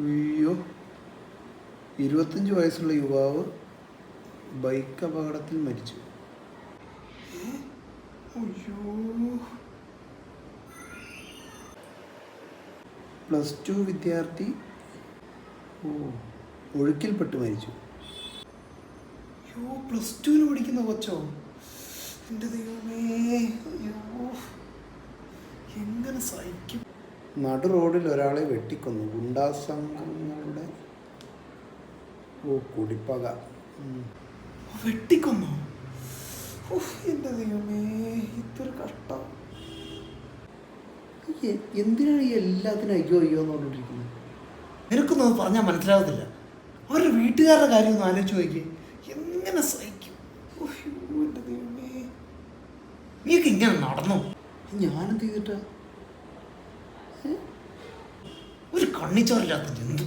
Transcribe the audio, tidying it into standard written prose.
അയ്യോ, 25 വയസ്സുള്ള യുവാവ് ബൈക്ക് അപകടത്തിൽ മരിച്ചു. അയ്യോ, +2 വിദ്യാർത്ഥി ഒഴുക്കിൽപ്പെട്ട് മരിച്ചു. അയ്യോ, +2 പഠിക്കുന്ന കൊച്ചോ? എൻ്റെ ദൈവമേ, അയ്യോ, എങ്ങനെ സഹിക്കും? നടു റോഡിൽ ഒരാളെ വെട്ടിക്കൊന്നു. ഗുണ്ടാസംഘങ്ങളുടെ കുടിപ്പക. വെട്ടിക്കൊന്നു? എൻ്റെ ദൈവമേ, ഇതൊരു കഷ്ടം. എന്തിനാണ് ഈ എല്ലാത്തിനും അയ്യോ അയ്യോ എന്ന് പറഞ്ഞിട്ടിരിക്കുന്നത്? നിനക്കൊന്നും പറഞ്ഞാൽ മനസ്സിലാകത്തില്ല. അവരുടെ വീട്ടുകാരുടെ കാര്യം ഒന്ന് ആലോചിച്ച് നോക്കി. എങ്ങനെ സഹിക്കും? എൻ്റെ ദൈവമേ, നീക്ക് ഇങ്ങനെ നടന്നു? ഞാനെന്ത് ചെയ്തിട്ടാ? ഒരു കണ്ണിച്ചോറില്ലാത്ത ജന്തു.